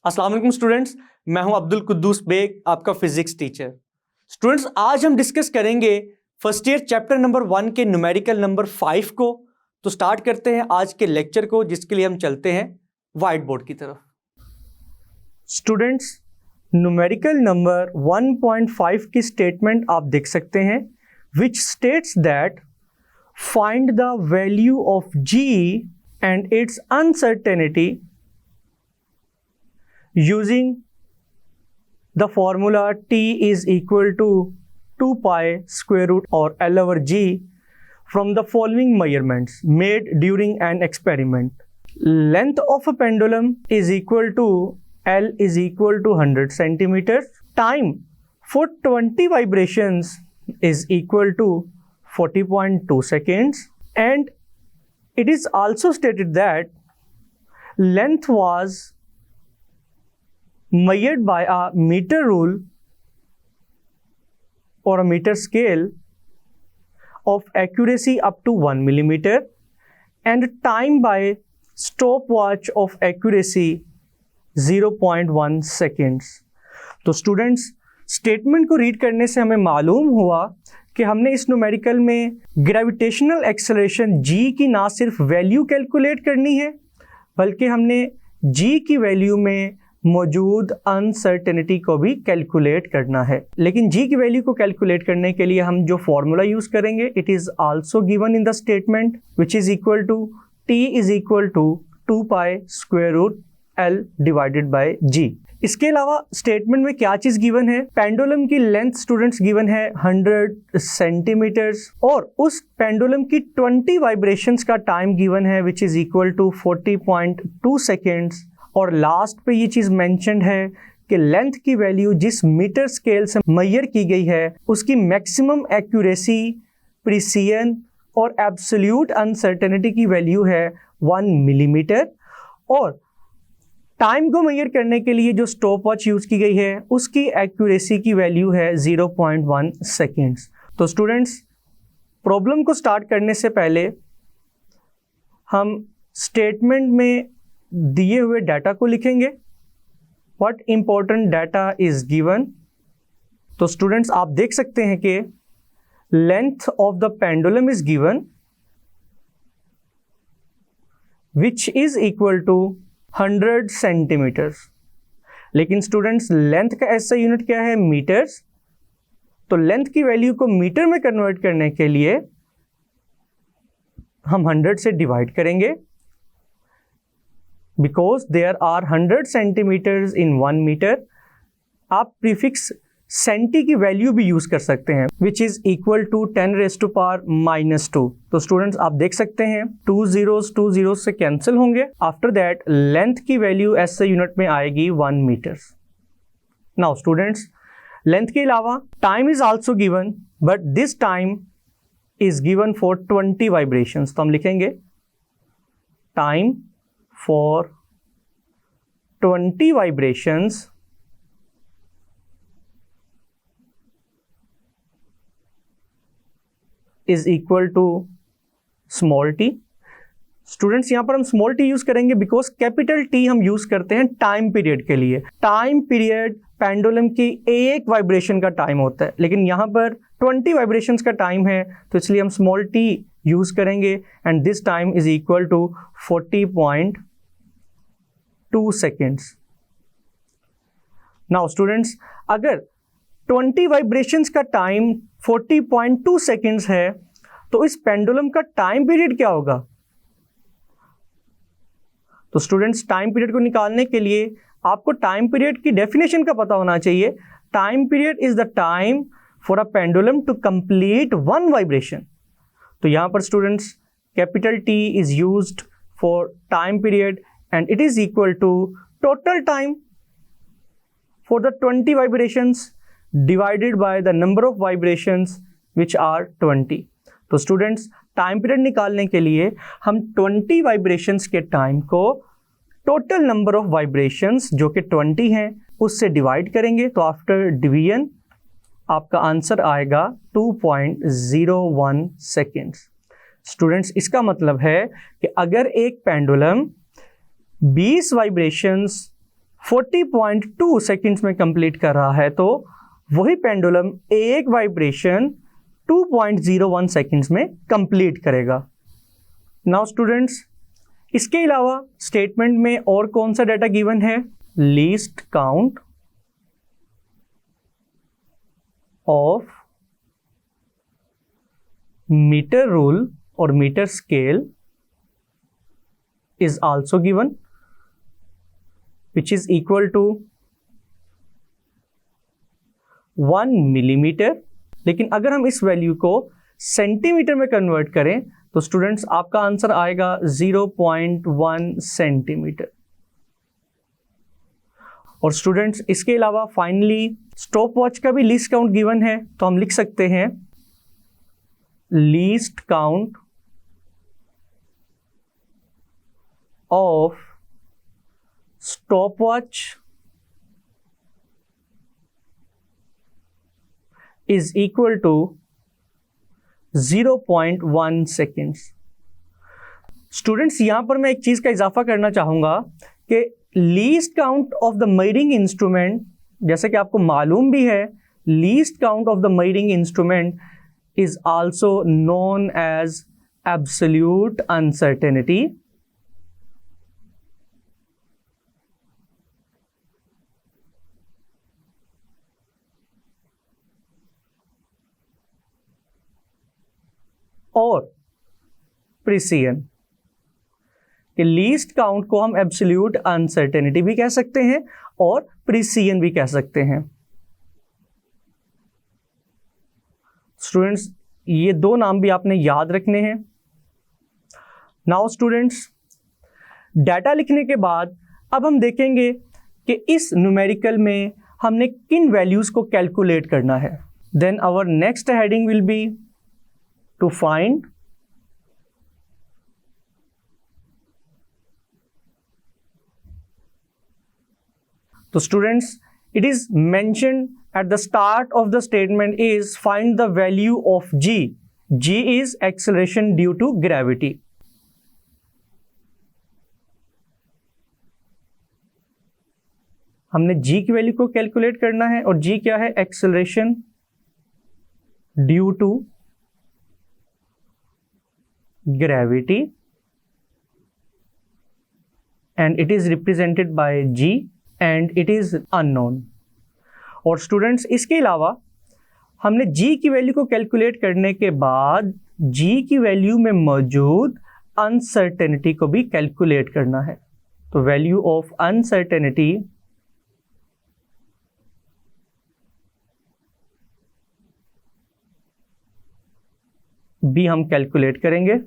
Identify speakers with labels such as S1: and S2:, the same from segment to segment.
S1: अस्सलाम वालेकुम स्टूडेंट्स, मैं हूं अब्दुल कुद्दूस बेग, आपका फिजिक्स टीचर। स्टूडेंट्स, आज हम डिस्कस करेंगे फर्स्ट ईयर चैप्टर नंबर 1 के न्यूमेरिकल नंबर 5 को। तो स्टार्ट करते हैं आज के लेक्चर को, जिसके लिए हम चलते हैं व्हाइट बोर्ड की तरफ। स्टूडेंट्स, न्यूमेरिकल नंबर 1.5 की स्टेटमेंट आप देख सकते हैं, which states that find the value of G and its uncertainty using the formula t is equal to 2 pi square root or L over g from the following measurements made during an experiment. Length of a pendulum is equal to L is equal to 100 centimeters. Time for 20 vibrations is equal to 40.2 seconds. And it is also stated that length was measured by a meter rule or a meter scale of accuracy up to 1 millimeter and time by stopwatch of accuracy 0.1 seconds. तो students, statement को read करने से हमें मालूम हुआ कि हमने इस न्यूमेरिकल में ग्रेविटेशनल एक्सेलरेशन g की ना सिर्फ वैल्यू कैलकुलेट करनी है, बल्कि हमने g की वैल्यू में मौजूद अनसर्टेनिटी को भी कैलकुलेट करना है। लेकिन जी की वैल्यू को कैलकुलेट करने के लिए हम जो फॉर्मूला यूज करेंगे, it is also given in the statement, which is equal to T is equal to 2 pi square root L divided by G. इसके अलावा स्टेटमेंट में क्या चीज गिवन है? पेंडुलम की लेंथ स्टूडेंट्स गिवन है 100 सेंटीमीटर्स और उस पेंडुलम की 20 वाइब्रेशंस का टाइम गिवन है, which is equal to 40.2 seconds. और लास्ट पे ये चीज मेंशन्ड है कि लेंथ की वैल्यू जिस मीटर स्केल से मेजर की गई है, उसकी मैक्सिमम एक्यूरेसी, प्रिसिजन और एब्सोल्यूट अनसर्टेनिटी की वैल्यू है 1 मिलीमीटर। और टाइम को मेजर करने के लिए जो स्टॉप वॉच यूज की गई है, उसकी एक्यूरेसी की वैल्यू है 0.1 सेकेंड्स। तो स्टूडेंट्स, प्रॉब्लम को स्टार्ट करने से पहले हम स्टेटमेंट में दिए हुए डाटा को लिखेंगे। What important data is given. तो स्टूडेंट्स, आप देख सकते हैं कि length of the pendulum is given, which is equal to 100 centimetres. लेकिन स्टूडेंट्स, लेंथ का ऐसा यूनिट क्या है? मीटर्स। तो लेंथ की वैल्यू को मीटर में कन्वर्ट करने के लिए हम 100 से डिवाइड करेंगे, because there are 100 centimeters in 1 meter. आप प्रीफिक्स सेंटी की वैल्यू भी यूज कर सकते हैं, which is equal to 10 raised to power minus 2. तो स्टूडेंट्स, आप देख सकते हैं 2 zeros से कैंसिल होंगे। आफ्टर दैट लेंथ की वैल्यू ऐसे यूनिट में आएगी 1 मीटर्स। नाउ स्टूडेंट्स, लेंथ के अलावा time is also given, but this time is given for 20 vibrations. तो हम लिखेंगे time for 20 vibrations is equal to small t. Students, यहां पर हम स्मॉल टी यूज करेंगे बिकॉज कैपिटल टी हम यूज करते हैं टाइम पीरियड के लिए। टाइम पीरियड पेंडुलम की एक वाइब्रेशन का टाइम होता है, लेकिन यहां पर 20 वाइब्रेशंस का टाइम है, तो इसलिए हम स्मॉल टी यूज करेंगे and this time is equal to 40.2 seconds. Now students, अगर 20 वाइब्रेशंस का टाइम 40.2 सेकेंड्स है, तो इस पेंडुलम का टाइम पीरियड क्या होगा? तो स्टूडेंट्स, टाइम पीरियड को निकालने के लिए आपको टाइम पीरियड की डेफिनेशन का पता होना चाहिए। Time period is the time for a pendulum to complete 1 vibration. तो यहां पर students, capital T is used for time period and it is equal to total time for the 20 vibrations divided by the number of vibrations which are 20. तो students, time period निकालने के लिए हम 20 vibrations के time को total number of vibrations जो कि 20 हैं उससे डिवाइड करेंगे। तो आफ्टर डिवीजन आपका आंसर आएगा 2.01 सेकेंड्स। स्टूडेंट्स, इसका मतलब है कि अगर एक पेंडुलम 20 वाइब्रेशंस 40.2 सेकेंड्स में कंप्लीट कर रहा है, तो वही पेंडुलम एक वाइब्रेशन 2.01 सेकेंड्स में कंप्लीट करेगा। नाउ स्टूडेंट्स, इसके अलावा स्टेटमेंट में और कौन सा डाटा गिवन है? Least count of metre rule और metre scale is also given, which is equal to 1 millimetre. लेकिन अगर हम इस वैल्यू को सेंटीमीटर में कन्वर्ट करें तो स्टूडेंट्स आपका आंसर आएगा 0.1 सेंटीमीटर। और स्टूडेंट्स, इसके अलावा फाइनली स्टॉप वॉच का भी लीस्ट काउंट गिवन है, तो हम लिख सकते हैं least count of stopwatch is equal to 0.1 seconds। Students, यहां पर मैं एक चीज का इजाफा करना चाहूंगा कि least count of the measuring instrument, जैसे कि आपको मालूम भी है, least count of the measuring instrument is also known as absolute uncertainty. और प्रिसिजन कि लीस्ट काउंट को हम एब्सोल्यूट अनसर्टेनिटी भी कह सकते हैं और प्रिसिजन भी कह सकते हैं। स्टूडेंट्स, ये दो नाम भी आपने याद रखने हैं। नाउ स्टूडेंट्स, डाटा लिखने के बाद अब हम देखेंगे कि इस न्यूमेरिकल में हमने किन वैल्यूज को कैलकुलेट करना है। Then our next heading will be to find so students, it is mentioned at the start of the statement is find the value of g. G is acceleration due to gravity। हमने g की value को calculate करना है और g क्या है? Acceleration due to gravity and it is represented by g and it is unknown। और students, इसके अलावा हमने g की वैल्यू को कैलकुलेट करने के बाद g की वैल्यू में मौजूद अनसर्टेनिटी को भी कैलकुलेट करना है। तो वैल्यू ऑफ अनसर्टेनिटी भी हम कैलकुलेट करेंगे।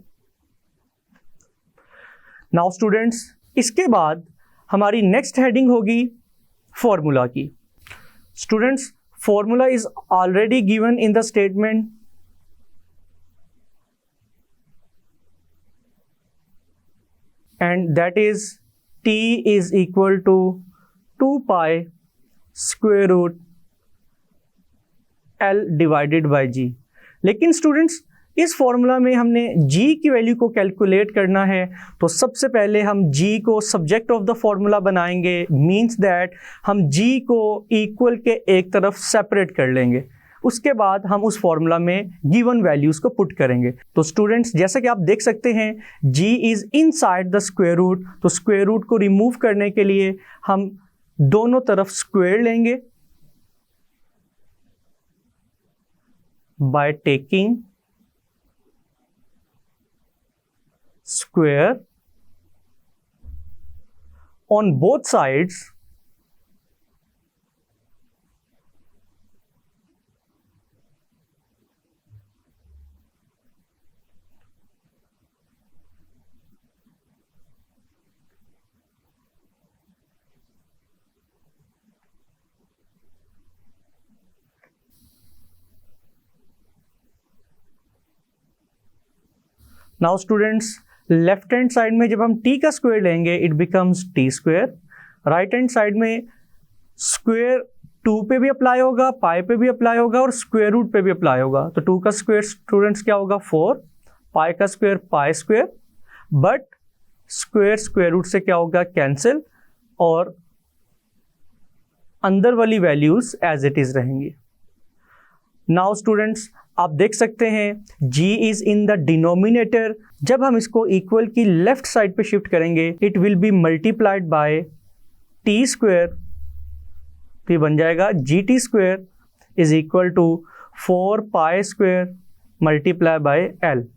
S1: नाउ स्टूडेंट्स, इसके बाद हमारी नेक्स्ट हेडिंग होगी फॉर्मूला की। Students, formula is already given in the statement and that is T is equal to 2 pi square root L divided by G। लेकिन students, इस फॉर्मूला में हमने g की वैल्यू को कैलकुलेट करना है, तो सबसे पहले हम g को सब्जेक्ट ऑफ द फॉर्मूला बनाएंगे। मींस दैट हम g को इक्वल के एक तरफ सेपरेट कर लेंगे। उसके बाद हम उस फॉर्मूला में गिवन वैल्यूज को पुट करेंगे। तो स्टूडेंट्स, जैसा कि आप देख सकते हैं g is inside the square root, तो स्क्वायर रूट को रिमूव करने के लिए हम दोनों तरफ स्क्वायर लेंगे by taking square on both sides now students, left hand side में जब हम t का स्क्वायर लेंगे it becomes t square. Right hand side में स्क्वायर 2 पे भी अप्लाई होगा, पाई पे भी अप्लाई होगा और स्क्वायर रूट पे भी अप्लाई होगा। तो 2 का स्क्वायर स्टूडेंट्स क्या होगा? 4, पाई का square pi square, but square square root से क्या होगा? कैंसिल, और अंदर वाली वैल्यूज एज इट इज रहेंगी। नाउ स्टूडेंट्स आप देख सकते हैं g is in the denominator. जब हम इसको इक्वल की लेफ्ट साइड पे शिफ्ट करेंगे it will be multiplied by T square, तो ये बन जाएगा g T square is equal to 4 pi square multiply by L.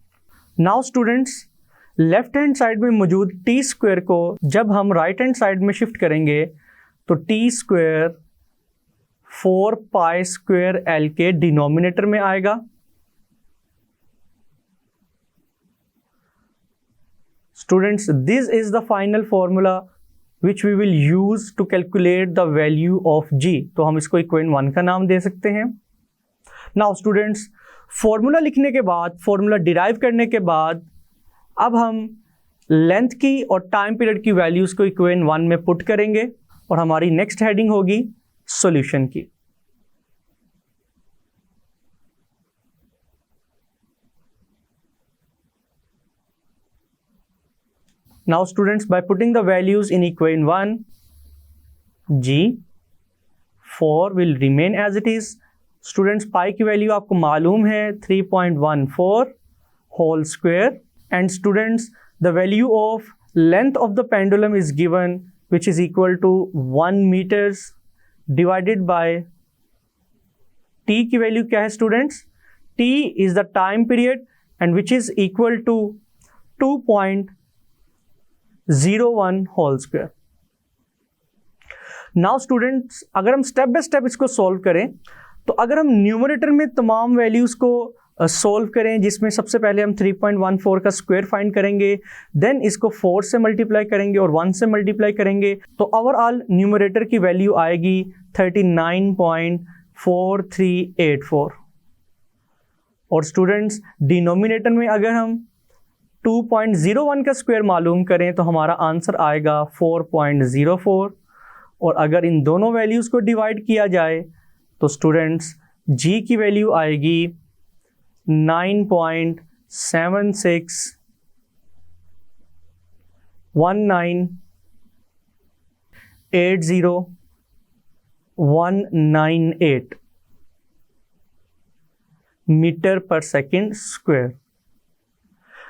S1: Now students left hand side में मौजूद टी स्क्वायर को जब हम राइट हैंड साइड में शिफ्ट करेंगे तो T square 4 pi square L के डिनोमिनेटर में आएगा। Students, this is the final formula which we will use to calculate the value of g। तो हम इसको इक्वेशन 1 का नाम दे सकते हैं। Now students, फॉर्मूला लिखने के बाद, फॉर्मूला डिराइव करने के बाद अब हम लेंथ की और टाइम पीरियड की वैल्यूज को इक्वेशन 1 में पुट करेंगे और हमारी नेक्स्ट हेडिंग होगी सॉल्यूशन की। Now students, by putting the values in equation 1, g 4 will remain as it is। Students, pi की वैल्यू आपको मालूम है 3.14 whole square, and students the value of length of the pendulum is given which is equal to 1 meters divided by t की value क्या है students? t is the time period and which is equal to 2.01 whole square. Now students अगर हम step by step इसको solve करें तो अगर हम न्यूमरेटर में तमाम वैल्यूज को सॉल्व करें जिसमें सबसे पहले हम 3.14 का स्क्वायर फाइंड करेंगे, देन इसको 4 से मल्टीप्लाई करेंगे और 1 से मल्टीप्लाई करेंगे तो ओवरऑल न्यूमरेटर की वैल्यू आएगी 39.4384। और स्टूडेंट्स डिनोमिनेटर में अगर हम 2.01 का स्क्वायर मालूम करें तो हमारा आंसर आएगा 4.04। और अगर इन दोनों वैल्यूज़ को डिवाइड किया जाए तो स्टूडेंट्स g की वैल्यू आएगी 9.761980,198 मीटर पर सेकेंड स्क्वायर।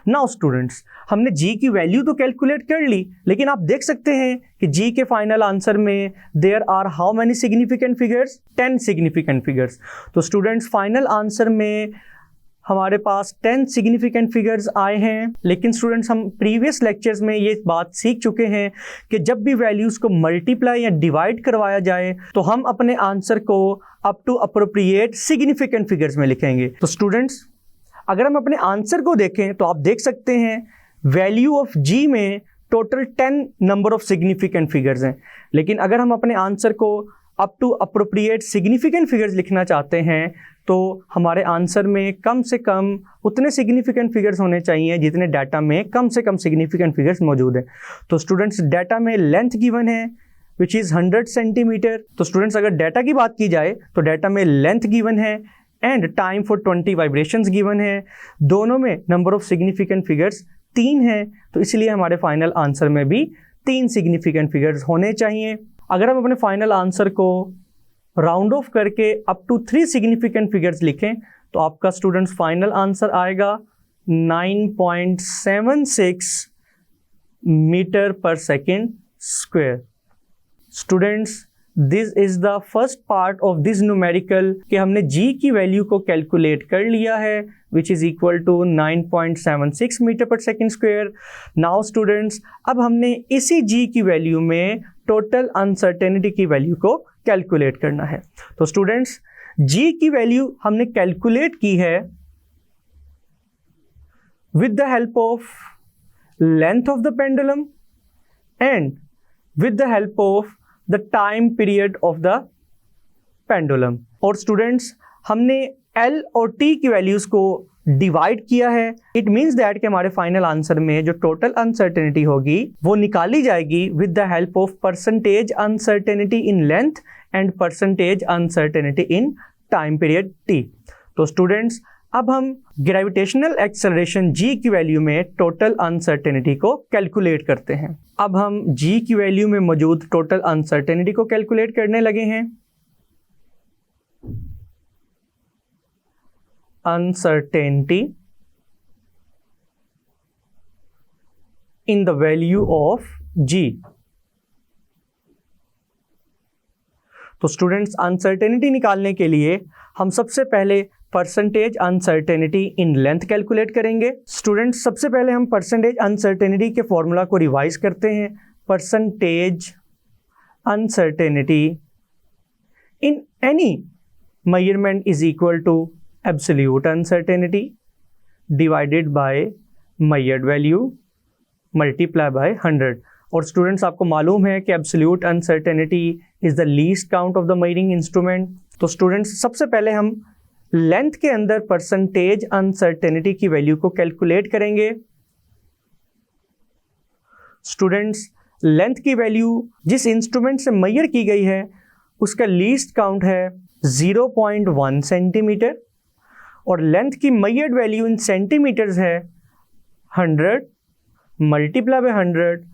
S1: नाउ स्टूडेंट्स हमने g की वैल्यू तो कैलकुलेट कर ली, लेकिन आप देख सकते हैं कि g के फाइनल आंसर में there are how many significant figures? 10 significant figures. तो स्टूडेंट्स फाइनल आंसर में हमारे पास 10 सिग्निफिकेंट फिगर्स आए हैं। लेकिन स्टूडेंट्स हम प्रीवियस लेक्चर्स में ये बात सीख चुके हैं कि जब भी वैल्यूज़ को मल्टीप्लाई या डिवाइड करवाया जाए तो हम अपने आंसर को up to appropriate significant figures में लिखेंगे। तो स्टूडेंट्स अगर हम अपने आंसर को देखें तो आप देख सकते हैं वैल्यू ऑफ g में total 10 number of significant figures हैं। लेकिन अगर हम अपने आंसर को up to appropriate significant figures लिखना चाहते हैं तो हमारे आंसर में कम से कम उतने सिग्निफिकेंट फिगर्स होने चाहिए जितने डाटा में कम से कम सिग्निफिकेंट फिगर्स मौजूद हैं। तो स्टूडेंट्स डाटा में लेंथ गिवन है विच इज़ 100 सेंटीमीटर। तो स्टूडेंट्स अगर डाटा की बात की जाए तो डाटा में लेंथ गिवन है and time for 20 vibrations given है। दोनों में नंबर ऑफ सिग्निफिकेंट फिगर्स 3 हैं, तो इसलिए हमारे फाइनल आंसर में भी 3 सिग्निफिकेंट फिगर्स होने चाहिए। अगर हम अपने फाइनल आंसर को राउंड ऑफ करके अप टू 3 सिग्निफिकेंट फिगर्स लिखें तो आपका स्टूडेंट्स फाइनल आंसर आएगा 9.76 मीटर पर second square. Students this is the first part of this numerical कि हमने g की वैल्यू को कैलकुलेट कर लिया है which is equal to 9.76 metre पर सेकेंड स्क्वायर। नाउ स्टूडेंट्स अब हमने इसी g की वैल्यू में टोटल अनसर्टेनिटी की वैल्यू को कैलकुलेट करना है। तो स्टूडेंट्स g की वैल्यू हमने कैलकुलेट की है with the help of length of the pendulum and with the help of the time period of the pendulum. और स्टूडेंट्स हमने L और T की वैल्यूज को डिवाइड किया है। इट मीन्स दैट कि हमारे फाइनल आंसर में जो टोटल अनसर्टेनिटी होगी वो निकाली जाएगी with the help of percentage uncertainty in length and percentage uncertainty in time period T। तो स्टूडेंट्स अब हम ग्रेविटेशनल एक्सेलरेशन g की वैल्यू में टोटल अनसर्टेनिटी को कैलकुलेट करते हैं। अब हम g की वैल्यू में मौजूद टोटल अनसर्टेनिटी को कैलकुलेट करने लगे हैं। Uncertainty in the value of g। तो स्टूडेंट्स, अनसर्टेनिटी निकालने के लिए हम सबसे पहले percentage uncertainty in length calculate करेंगे। स्टूडेंट्स, सबसे पहले हम परसेंटेज अनसर्टेनिटी के फॉर्मूला को रिवाइज करते हैं। Percentage uncertainty in any measurement is equal to absolute uncertainty divided by measured value multiply by 100। और स्टूडेंट्स, आपको मालूम है कि absolute uncertainty is the least count of the measuring instrument. तो स्टूडेंट्स, सबसे पहले हम लेंथ के अंदर परसेंटेज अनसर्टेनिटी की वैल्यू को कैलकुलेट करेंगे। स्टूडेंट्स, लेंथ की वैल्यू जिस इंस्ट्रूमेंट से मेजर की गई है उसका लीस्ट काउंट है 0.1 सेंटीमीटर और लेंथ की मेजर्ड वैल्यू इन सेंटीमीटर्स है 100 मल्टीप्लाई बाय 100।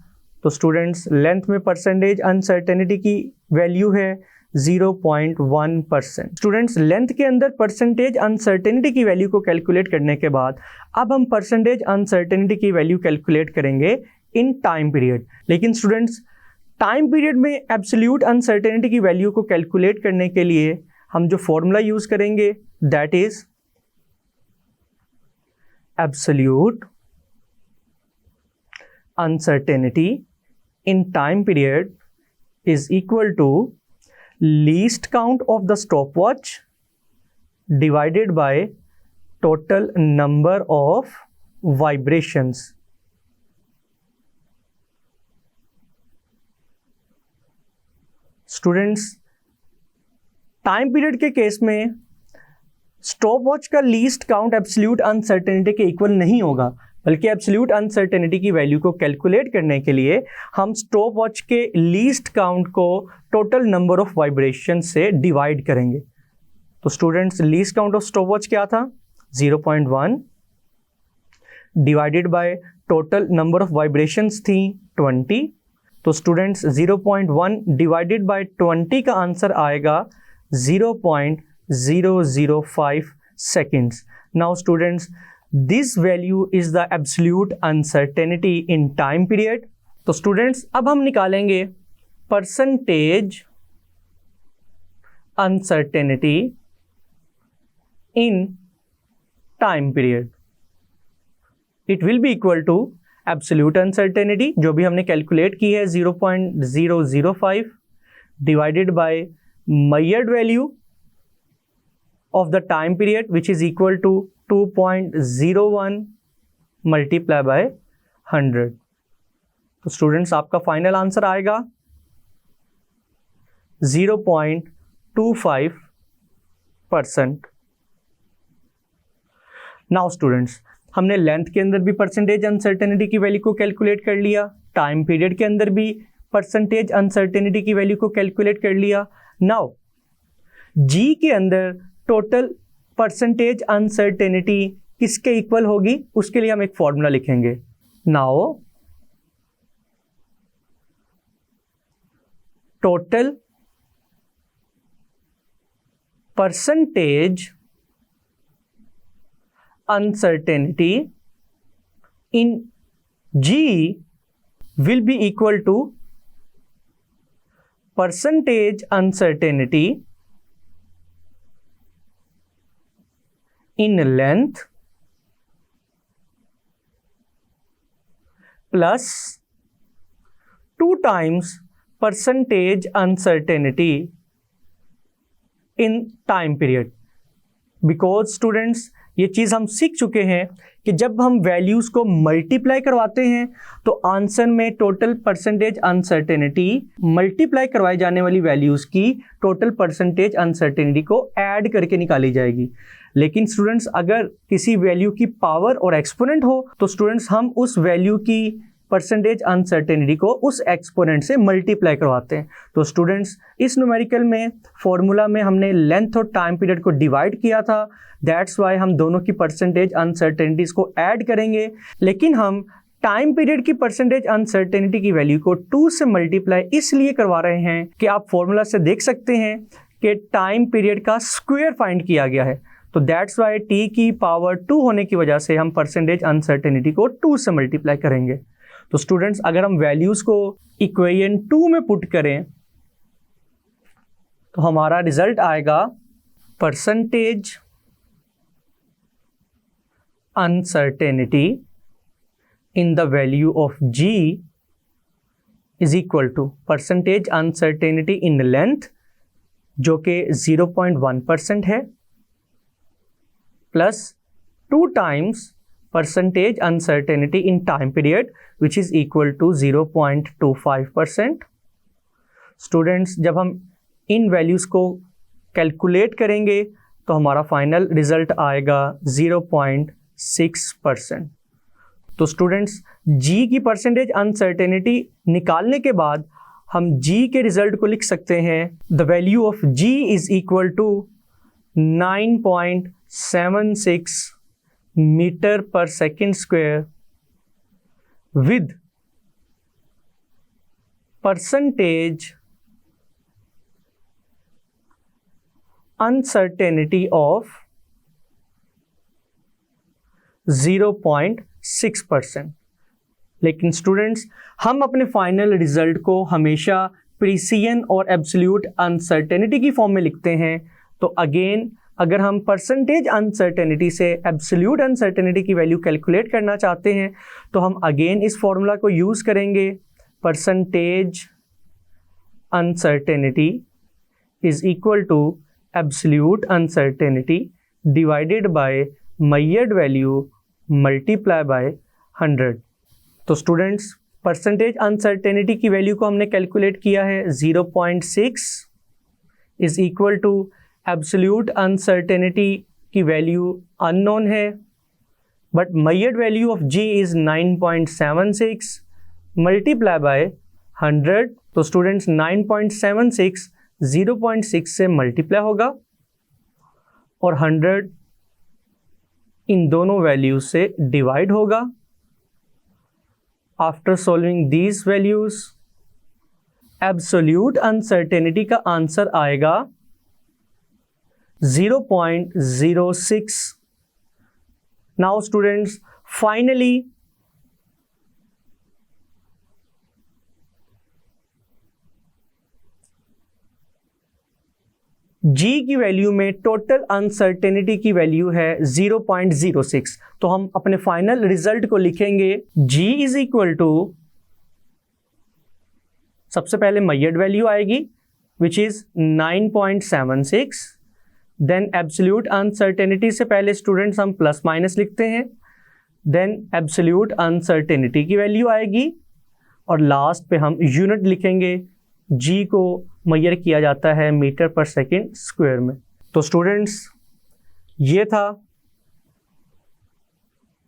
S1: तो स्टूडेंट्स, लेंथ में परसेंटेज अनसर्टेनिटी की वैल्यू है 0.1%। स्टूडेंट्स, लेंथ के अंदर परसेंटेज अनसर्टेनिटी की वैल्यू को कैलकुलेट करने के बाद अब हम परसेंटेज अनसर्टेनिटी की वैल्यू कैलकुलेट करेंगे इन टाइम पीरियड। लेकिन स्टूडेंट्स, टाइम पीरियड में एब्सोल्यूट अनसर्टेनिटी की वैल्यू को कैलकुलेट करने के लिए हम जो फॉर्मूला यूज करेंगे that is absolute uncertainty in time period is equal to least count of the stopwatch divided by total number of vibrations। Students, time period के केस में स्टॉपवॉच का लीस्ट काउंट एब्सोल्यूट अनसर्टेनिटी के equal नहीं होगा, बल्कि absolute uncertainty की value को calculate करने के लिए हम स्टॉपवॉच के लीस्ट काउंट को टोटल नंबर ऑफ वाइब्रेशन से डिवाइड करेंगे। तो students, least count of stopwatch क्या था? 0.1 divided by total number of vibrations थी 20। तो स्टूडेंट्स, 0.1 डिवाइडेड बाय 20 का आंसर आएगा 0.005 seconds। Now students, this value is the absolute uncertainty in time period। तो स्टूडेंट्स, अब हम निकालेंगे percentage uncertainty in time period. It will be equal to absolute uncertainty जो भी हमने कैलकुलेट की है 0.005 divided by measured value of the time period which is equal to 2.01 multiply by 100। तो स्टूडेंट्स, आपका फाइनल आंसर आएगा 0.25%। नाउ स्टूडेंट्स, हमने length के अंदर भी परसेंटेज अनसर्टेनिटी की वैल्यू को कैलकुलेट कर लिया, टाइम पीरियड के अंदर भी परसेंटेज अनसर्टेनिटी की वैल्यू को कैलकुलेट कर लिया। नाउ जी के अंदर टोटल परसेंटेज अनसर्टेनिटी किसके इक्वल होगी, उसके लिए हम एक फॉर्मूला लिखेंगे। Now total percentage uncertainty in G will be equal to percentage uncertainty in length plus 2 times percentage uncertainty in time period। Because students, ये चीज़ हम सीख चुके हैं कि जब हम वैल्यूज़ को मल्टीप्लाई करवाते हैं तो आंसर में टोटल परसेंटेज अनसर्टेनिटी मल्टीप्लाई करवाई जाने वाली वैल्यूज़ की टोटल परसेंटेज अनसर्टेनिटी को ऐड करके निकाली जाएगी। लेकिन स्टूडेंट्स, अगर किसी वैल्यू की पावर और एक्सपोनेंट हो तो स्टूडेंट्स हम उस वैल्यू की परसेंटेज अनसर्टेनिटी को उस एक्सपोनेंट से मल्टीप्लाई करवाते हैं। तो स्टूडेंट्स, इस न्यूमेरिकल में फॉर्मूला में हमने लेंथ और टाइम पीरियड को डिवाइड किया था, दैट्स वाई हम दोनों की परसेंटेज अनसर्टेनिटीज़ को ऐड करेंगे, लेकिन हम टाइम पीरियड की परसेंटेज अनसर्टेनिटी की वैल्यू को 2 से मल्टीप्लाई इसलिए करवा रहे हैं कि आप फॉर्मूला से देख सकते हैं कि टाइम पीरियड का स्क्वायर फाइंड किया गया है। तो दैट्स वाई t की पावर 2 होने की वजह से हम परसेंटेज अनसर्टेनिटी को 2 से मल्टीप्लाई करेंगे। तो स्टूडेंट्स, अगर हम वैल्यूज़ को इक्वेशन 2 में पुट करें तो हमारा रिजल्ट आएगा percentage uncertainty in the value of g is equal to percentage uncertainty in length जो कि 0.1% है plus 2 times percentage uncertainty in time period which is equal to 0.25%। Students, जब हम इन वैल्यूज़ को कैलकुलेट करेंगे तो हमारा फाइनल रिजल्ट आएगा 0.6%। तो स्टूडेंट्स, g की परसेंटेज अनसर्टेनिटी निकालने के बाद हम g के रिजल्ट को लिख सकते हैं, the value of g is equal to 9.76 metre पर second square with percentage uncertainty of 0.6%। लेकिन स्टूडेंट्स, हम अपने फाइनल रिजल्ट को हमेशा प्रिसिजन और एब्सोल्यूट अनसर्टेनिटी की फॉर्म में लिखते हैं। तो अगेन, अगर हम परसेंटेज अनसर्टेनिटी से एब्सोल्यूट अनसर्टेनिटी की वैल्यू कैलकुलेट करना चाहते हैं तो हम अगेन इस फॉर्मूला को यूज़ करेंगे, percentage uncertainty is equal to absolute uncertainty divided by measured value multiply by 100। तो स्टूडेंट्स, परसेंटेज अनसर्टेनिटी की वैल्यू को हमने कैलकुलेट किया है 0.6 is equal to absolute uncertainty की वैल्यू अननोन है but measured value of g is 9.76 multiply by 100। तो students, 9.76 0.6 से मल्टीप्लाई होगा और 100 इन दोनों वैल्यूज से डिवाइड होगा। After solving these values, absolute uncertainty का आंसर आएगा 0.06। नाउ स्टूडेंट्स, फाइनली g की वैल्यू में टोटल अनसर्टेनिटी की वैल्यू है 0.06। तो हम अपने फाइनल रिजल्ट को लिखेंगे g इज इक्वल टू, सबसे पहले मेजर्ड वैल्यू आएगी which is 9.76, then absolute uncertainty से पहले स्टूडेंट्स हम प्लस माइनस लिखते हैं, देन एब्सोल्यूट अनसर्टेनिटी की वैल्यू आएगी और लास्ट पे हम यूनिट लिखेंगे। g को मेजर किया जाता है मीटर पर सेकेंड स्क्वायर में। तो स्टूडेंट्स, ये था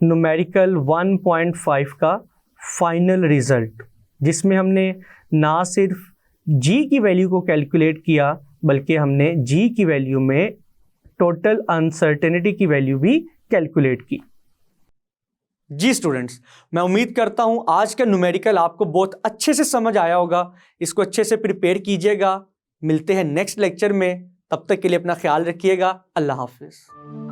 S1: न्यूमेरिकल 1.5 का फाइनल रिजल्ट, जिसमें हमने ना सिर्फ g की वैल्यू को कैलकुलेट किया बल्कि हमने g की वैल्यू में टोटल अनसर्टेनिटी की वैल्यू भी कैलकुलेट की। जी स्टूडेंट्स, मैं उम्मीद करता हूं आज का न्यूमेरिकल आपको बहुत अच्छे से समझ आया होगा। इसको अच्छे से प्रिपेयर कीजिएगा। मिलते हैं नेक्स्ट लेक्चर में, तब तक के लिए अपना ख्याल रखिएगा। अल्लाह हाफिज़।